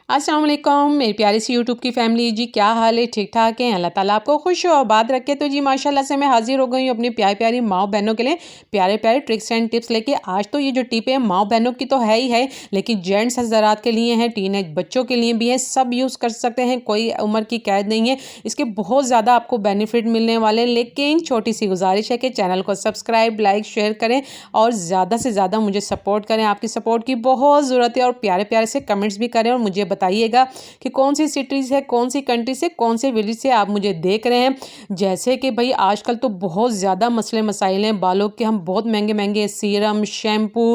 अस्सलाम वालेकुम मेरी प्यारी सी यूट्यूब की फैमिली जी, क्या हाल है? ठीक ठाक है। अल्लाह ताला आपको खुश और बात रखे। तो जी माशाल्लाह से मैं हाजिर हो गई हूँ अपनी प्यारी प्यारी माँ बहनों के लिए प्यारे प्यारे ट्रिक्स एंड टिप्स लेके। आज तो ये जो टिप है माँ बहनों की तो है ही है, लेकिन जेंट्स हज़रात के लिए हैं, टीनेज बच्चों के लिए भी है, सब यूज़ कर सकते हैं, कोई उम्र की कैद नहीं है। इसके बहुत ज़्यादा आपको बेनिफिट मिलने वाले हैं, लेकिन छोटी सी गुजारिश है कि चैनल को सब्सक्राइब लाइक शेयर करें और ज़्यादा से ज़्यादा मुझे सपोर्ट करें। आपकी सपोर्ट की बहुत ज़रूरत है और प्यारे प्यारे से कमेंट्स भी करें और मुझे बताइएगा कि कौन सी सिटी से, कौन सी कंट्री से, कौन से विलेज से आप मुझे देख रहे हैं। जैसे कि भाई आजकल तो बहुत ज़्यादा मसले मसाइल हैं बालों के, हम बहुत महंगे महंगे सीरम शैम्पू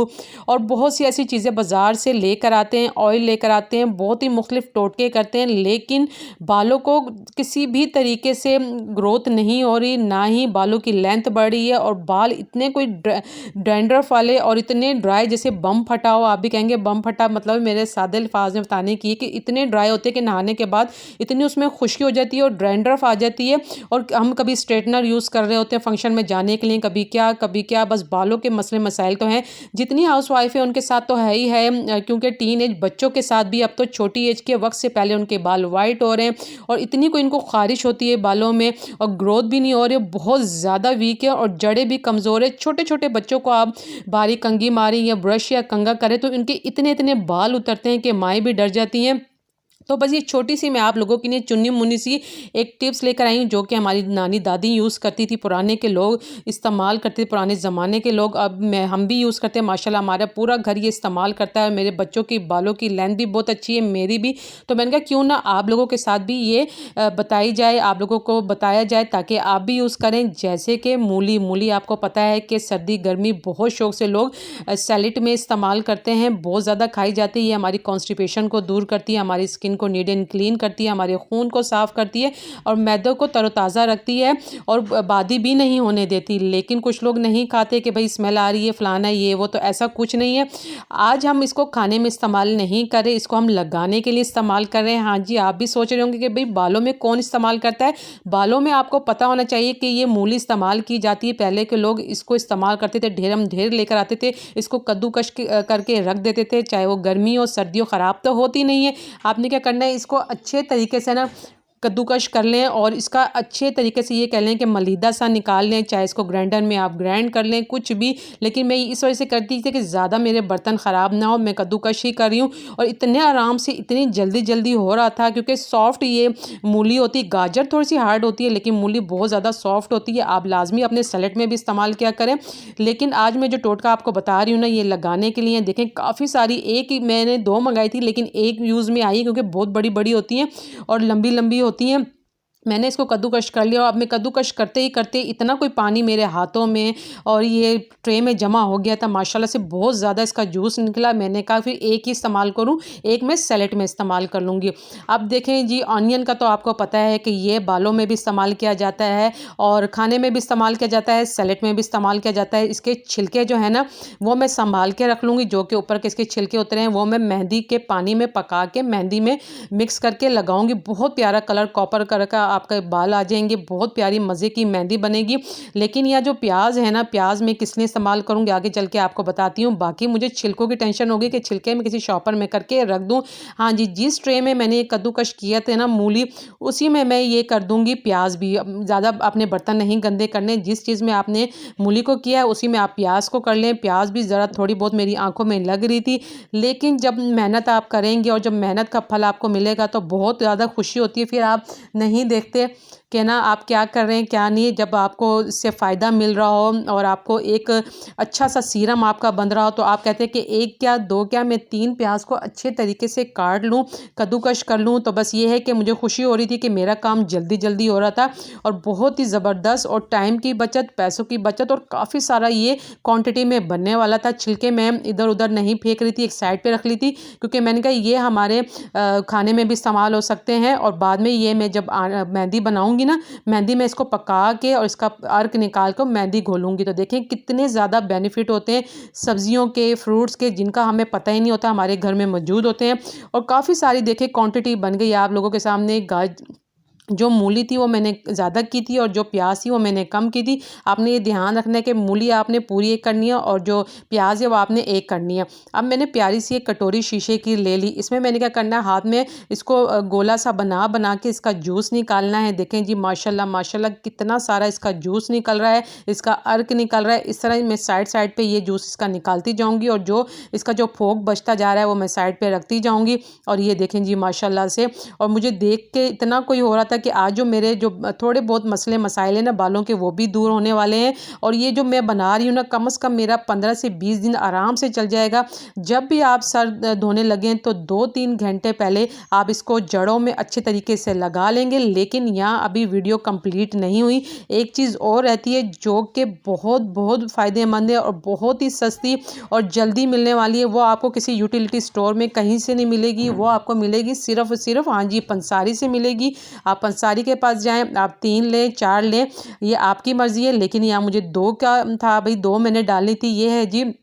और बहुत सी ऐसी चीज़ें बाज़ार से लेकर आते हैं, ऑयल लेकर आते हैं, बहुत ही मुख्तलिफ टोटके करते हैं, लेकिन बालों को किसी भी तरीके से ग्रोथ नहीं हो रही, ना ही बालों की लेंथ बढ़ रही है और बाल इतने कोई डैंड्रफ वाले और इतने ड्राई जैसे बम फटा हो। आप भी कहेंगे बम फटा मतलब मेरे सादे अल्फाज में बताने की कि इतने ड्राई होते हैं कि नहाने के बाद इतनी उसमें खुश्की हो जाती है और डैंड्रफ आ जाती है। और हम कभी स्ट्रेटनर यूज़ कर रहे होते हैं फंक्शन में जाने के लिए, कभी क्या, बस बालों के मसले मसाइल तो हैं। जितनी हाउस वाइफ है उनके साथ तो है ही है, क्योंकि टीन एज बच्चों के साथ भी अब तो छोटी एज के वक्त से पहले उनके बाल वाइट हो रहे हैं और इतनी को इनको खारिश होती है बालों में और ग्रोथ भी नहीं हो रही है, बहुत ज़्यादा वीक है और जड़ें भी कमज़ोर है। छोटे छोटे बच्चों को आप बारीक कंघी मारी या ब्रश या कंघा करें तो इनके इतने इतने बाल उतरते हैं कि माएँ भी डर जाती हैं। तो बस ये छोटी सी मैं आप लोगों के लिए चुन्नी मुन्नी सी एक टिप्स लेकर आई हूँ, जो कि हमारी नानी दादी यूज़ करती थी, पुराने के लोग इस्तेमाल करते थे, पुराने ज़माने के लोग। अब हम भी यूज़ करते हैं, माशाल्लाह हमारा पूरा घर ये इस्तेमाल करता है। मेरे बच्चों की बालों की लेंथ भी बहुत अच्छी है, मेरी भी। तो मैंने कहा क्यों ना आप लोगों के साथ भी ये बताई जाए, आप लोगों को बताया जाए ताकि आप भी यूज़ करें। जैसे कि मूली मूली आपको पता है कि सर्दी गर्मी बहुत शौक से लोग सैलेड में इस्तेमाल करते हैं, बहुत ज़्यादा खाई जाती है। ये हमारी कॉन्स्टिपेशन को दूर करती है, हमारी स्किन को नीट एंड क्लीन करती है, हमारे खून को साफ़ करती है और मैदे को तरोताज़ा रखती है और बादी भी नहीं होने देती। लेकिन कुछ लोग नहीं खाते कि भाई स्मेल आ रही है, फलाना ये वो, तो ऐसा कुछ नहीं है। आज हम इसको खाने में इस्तेमाल नहीं करें, इसको हम लगाने के लिए इस्तेमाल कर रहे हैं। हाँ जी, आप भी सोच रहे होंगे कि भाई बालों में कौन इस्तेमाल करता है। बालों में आपको पता होना चाहिए कि ये मूली इस्तेमाल की जाती है। पहले के लोग इसको इस्तेमाल करते थे, ढेर लेकर आते थे, इसको कद्दूकश करके रख देते थे, चाहे वो गर्मी हो सर्दी हो, ख़राब तो होती नहीं है। आपने क्या करना है, इसको अच्छे तरीके से ना कद्दूकश कर लें और इसका अच्छे तरीके से ये कह लें कि मलीदा सा निकाल लें, चाहे इसको ग्राइंडर में आप ग्राइंड कर लें, कुछ भी। लेकिन मैं इस वजह से करती थी कि ज़्यादा मेरे बर्तन ख़राब ना हो, मैं कद्दूकश ही कर रही हूँ और इतने आराम से इतनी जल्दी जल्दी हो रहा था, क्योंकि सॉफ्ट ये मूली होती है। गाजर थोड़ी सी हार्ड होती है लेकिन मूली बहुत ज़्यादा सॉफ्ट होती है। आप लाजमी अपने सैलेड में भी इस्तेमाल किया करें। लेकिन आज मैं जो टोटका आपको बता रही हूँ ना, ये लगाने के लिए देखें काफ़ी सारी, एक ही मैंने 2 मंगाई थी लेकिन एक यूज़ में आई, क्योंकि बहुत बड़ी बड़ी होती हैं और लंबी लंबी होती हैं। मैंने इसको कद्दूकश कर लिया और अब मैं कद्दूकश करते ही करते इतना कोई पानी मेरे हाथों में और ये ट्रे में जमा हो गया था, माशाल्लाह से बहुत ज़्यादा इसका जूस निकला। मैंने कहा फिर एक ही इस्तेमाल करूं, एक मैं सैलेड में इस्तेमाल कर लूँगी। अब देखें जी, ऑनियन का तो आपको पता है कि ये बालों में भी इस्तेमाल किया जाता है और खाने में भी इस्तेमाल किया जाता है, सैलेड में भी इस्तेमाल किया जाता है। इसके छिलके जो है ना वो मैं संभाल के रख लूँगी, जो कि ऊपर के इसके छिलके उतरे हैं वो मैं मेहंदी के पानी में पका के मेहंदी में मिक्स करके लगाऊंगी। बहुत प्यारा कलर कॉपर कलर का आपके बाल आ जाएंगे, बहुत प्यारी मज़े की मेहंदी बनेगी। लेकिन यह जो प्याज है ना, प्याज में किस लिए इस्तेमाल करूँगी आगे चल के आपको बताती हूँ। बाकी मुझे छिलकों की टेंशन होगी कि छिलके में किसी शॉपर में करके रख दूँ। हाँ जी, जिस ट्रे में मैंने ये कद्दूकश किया थे ना मूली, उसी में मैं ये कर दूँगी प्याज भी। ज़्यादा अपने बर्तन नहीं गंदे करने, जिस चीज़ में आपने मूली को किया है उसी में आप प्याज को कर लें। प्याज भी ज़रा थोड़ी बहुत मेरी आंखों में लग रही थी, लेकिन जब मेहनत आप करेंगे और जब मेहनत का फल आपको मिलेगा तो बहुत ज़्यादा खुशी होती है। फिर आप नहीं देखते कि ना आप क्या कर रहे हैं क्या नहीं। जब आपको इससे फ़ायदा मिल रहा हो और आपको एक अच्छा सा सीरम आपका बन रहा हो तो आप कहते हैं कि एक क्या दो क्या, मैं 3 प्याज को अच्छे तरीके से काट लूँ, कद्दूकश कर लूँ। तो बस ये है कि मुझे खुशी हो रही थी कि मेरा काम जल्दी जल्दी हो रहा था और बहुत ही ज़बरदस्त, और टाइम की बचत, पैसों की बचत, और काफ़ी सारा ये क्वांटिटी में बनने वाला था। छिलके मैं इधर उधर नहीं फेंक रही थी, एक साइड पे रख ली थी, क्योंकि मैंने कहा ये हमारे खाने में भी इस्तेमाल हो सकते हैं और बाद में ये मैं जब मेहंदी बनाऊंगी ना, मेहंदी में इसको पका के और इसका अर्क निकाल कर मेहंदी घोलूंगी। तो देखें कितने ज़्यादा बेनिफिट होते हैं सब्जियों के, फ्रूट्स के, जिनका हमें पता ही नहीं होता हमारे घर में मौजूद होते हैं। और काफ़ी सारी देखें क्वांटिटी बन गई आप लोगों के सामने। जो मूली थी वो मैंने ज़्यादा की थी और जो प्याज थी वो मैंने कम की थी। आपने ये ध्यान रखना है कि मूली आपने पूरी एक करनी है और जो प्याज है वो आपने एक करनी है। अब मैंने प्यारी सी एक कटोरी शीशे की ले ली। इसमें मैंने क्या करना है, हाथ में इसको गोला सा बना बना के इसका जूस निकालना है। देखें जी माशाल्लाह माशाल्लाह कितना सारा इसका जूस निकल रहा है, इसका अर्क निकल रहा है। इस तरह मैं साइड साइड पे ये जूस इसका निकालती जाऊँगी और जो इसका जो फोक बचता जा रहा है वो मैं साइड पे रखती जाऊँगी। और ये देखें जी माशाल्लाह से, और मुझे देख के इतना कोई हो रहा था कि आज जो मेरे जो थोड़े बहुत मसले मसाइल हैं ना बालों के, वो भी दूर होने वाले हैं। और ये जो मैं बना रही हूँ ना, कम से कम मेरा 15 से 20 दिन आराम से चल जाएगा। जब भी आप सर धोने लगें तो 2-3 घंटे पहले आप इसको जड़ों में अच्छे तरीके से लगा लेंगे। लेकिन यहाँ अभी वीडियो कंप्लीट नहीं हुई, एक चीज़ और रहती है जो कि बहुत बहुत फ़ायदेमंद है और बहुत ही सस्ती और जल्दी मिलने वाली है। वो आपको किसी यूटिलिटी स्टोर में कहीं से नहीं मिलेगी, वो आपको मिलेगी सिर्फ़ और सिर्फ, हाँ जी, पंसारी से मिलेगी। आप पंसारी के पास जाएँ, आप 3 लें 4 लें, ये आपकी मर्ज़ी है। लेकिन यहाँ मुझे 2 का था भाई, 2 मैंने डालनी थी। ये है जी,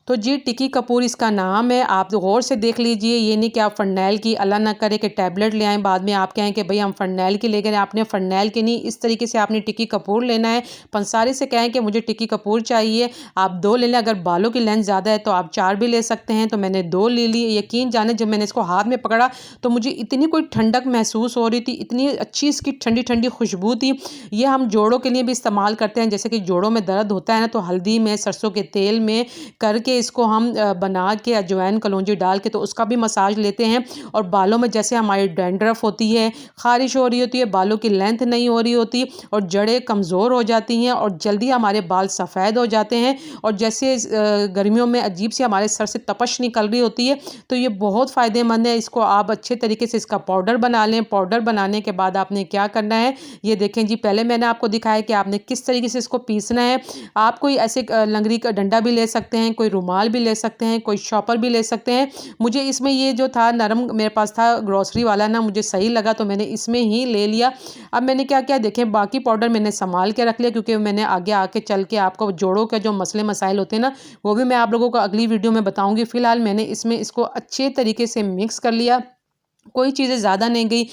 तो जी टिक्की कपूर इसका नाम है। आप गौर से देख लीजिए, ये नहीं कि आप फ़रनैल की, अल्लाह ना करे कि टैबलेट ले आएँ बाद में आप कहें कि भई हम फ़रनैल की ले गए। आपने फ़रनैल की नहीं, इस तरीके से आपने टिक्की कपूर लेना है। पंसारी से कहें कि मुझे टिक्की कपूर चाहिए, आप 2 ले लें। अगर बालों की लेंथ ज़्यादा है तो आप 4 भी ले सकते हैं। तो मैंने 2 ले ली। यकीन जाने जब मैंने इसको हाथ में पकड़ा तो मुझे इतनी कोई ठंडक महसूस हो रही थी, इतनी अच्छी इसकी ठंडी-ठंडी खुशबू थी। ये हम जोड़ों के लिए भी इस्तेमाल करते हैं, जैसे कि जोड़ों में दर्द होता है ना, तो हल्दी में, सरसों के तेल में करके इसको हम बना के अजवाइन कलौंजी डाल के तो उसका भी मसाज लेते हैं। और बालों में जैसे हमारी डैंड्रफ होती है, ख़ारिश हो रही होती है, बालों की लेंथ नहीं हो रही होती और जड़ें कमज़ोर हो जाती हैं और जल्दी हमारे बाल सफ़ेद हो जाते हैं, और जैसे गर्मियों में अजीब सी हमारे सर से तपश निकल रही होती है, तो ये बहुत फ़ायदेमंद है। इसको आप अच्छे तरीके से इसका पाउडर बना लें। पाउडर बनाने के बाद आपने क्या करना है, ये देखें जी, पहले मैंने आपको दिखाया कि आपने किस तरीके से इसको पीसना है। आप कोई ऐसे लंगड़ी का डंडा भी ले सकते हैं, कोई रुमाल भी ले सकते हैं, कोई शॉपर भी ले सकते हैं। मुझे इसमें ये जो था नरम मेरे पास था ग्रोसरी वाला ना, मुझे सही लगा तो मैंने इसमें ही ले लिया। अब मैंने क्या किया, देखें बाकी पाउडर मैंने संभाल के रख लिया, क्योंकि मैंने आगे आके चल के आपको जोड़ों के जो मसले मसाइल होते हैं ना, वो भी मैं आप लोगों को अगली वीडियो में बताऊंगी। फिलहाल मैंने इसमें इसको अच्छे तरीके से मिक्स कर लिया। कोई चीज़ें ज़्यादा नहीं गई,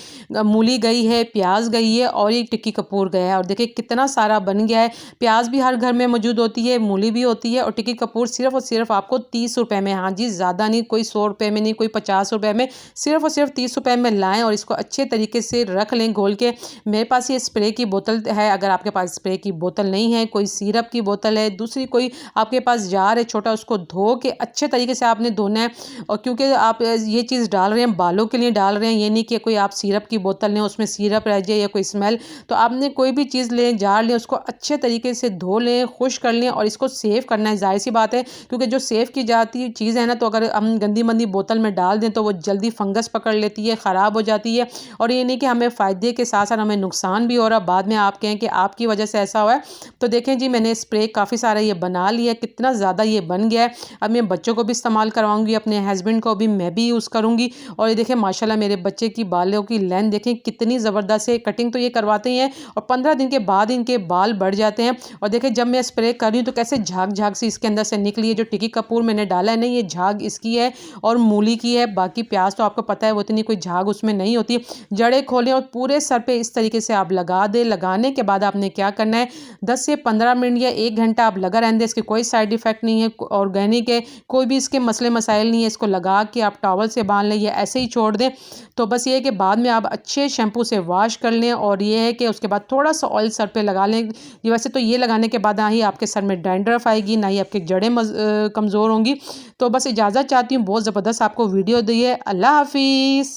मूली गई है, प्याज गई है और ये टिक्की कपूर गया है। और देखिए कितना सारा बन गया है। प्याज भी हर घर में मौजूद होती है, मूली भी होती है, और टिक्की कपूर सिर्फ़ और सिर्फ आपको 30 रुपए में, हाँ जी, ज़्यादा नहीं, कोई 100 रुपए में नहीं, कोई 50 रुपए में, सिर्फ़ और सिर्फ 30 रुपए में लाएँ और इसको अच्छे तरीके से रख लें घोल के। मेरे पास ये स्प्रे की बोतल है, अगर आपके पास स्प्रे की बोतल नहीं है, कोई सिरप की बोतल है, दूसरी कोई आपके पास जार है छोटा, उसको धो के अच्छे तरीके से आपने धोना है। और क्योंकि आप ये चीज़ डाल रहे हैं, बालों के लिए डाल रहे हैं, ये नहीं कि कोई आप सिरप की बोतल लें उसमें सिरप रह जाए या कोई स्मेल। तो आपने कोई भी चीज़ लें, जार लें, उसको अच्छे तरीके से धो लें, खुश कर लें और इसको सेव करना है। ज़ाहिर सी बात है, क्योंकि जो सेव की जाती चीज़ है ना, तो अगर हम गंदी मंदी बोतल में डाल दें तो वो जल्दी फंगस पकड़ लेती है, ख़राब हो जाती है। और ये नहीं कि हमें फ़ायदे के साथ साथ हमें नुकसान भी हो रहा, बाद में आप कहें कि आपकी वजह से ऐसा हुआ है। तो देखें जी, मैंने स्प्रे काफ़ी सारा ये बना लिया, कितना ज़्यादा ये बन गया है। अब मैं बच्चों को भी इस्तेमाल करवाऊँगी, अपने हस्बैंड को भी मैं भी यूज़ करूँगी। और ये देखें माशाल्लाह मेरे बच्चे की बालों की लेंथ देखें कितनी ज़बरदस्त है। कटिंग तो ये करवाते ही हैं और 15 दिन के बाद इनके बाल बढ़ जाते हैं। और देखें जब मैं स्प्रे कर रही हूँ तो कैसे झाग झाग सी इसके अंदर से निकली है। जो टिक्की कपूर मैंने डाला है ना, ये झाग इसकी है और मूली की है। बाकी प्याज तो आपको पता है वो इतनी कोई झाग उसमें नहीं होती। जड़ें खोलें और पूरे सर पे इस तरीके से आप लगा दें। लगाने के बाद आपने क्या करना है, 10 से 15 मिनट या 1 घंटा आप लगा रहने दें। इसके कोई साइड इफ़ेक्ट नहीं है, ऑर्गेनिक है, कोई भी इसके मसले मसाइल नहीं है। इसको लगा के आप टॉवल से बांध लें या ऐसे ही छोड़ दें। तो बस ये है कि बाद में आप अच्छे शैम्पू से वॉश कर लें और ये है कि उसके बाद थोड़ा सा ऑयल सर पे लगा लें। ये वैसे तो ये लगाने के बाद ना ही आपके सर में डैंड्रफ आएगी, ना ही आपकी जड़ें कमज़ोर होंगी। तो बस इजाज़त चाहती हूँ, बहुत ज़बरदस्त आपको वीडियो दी है। अल्लाह हाफिज़।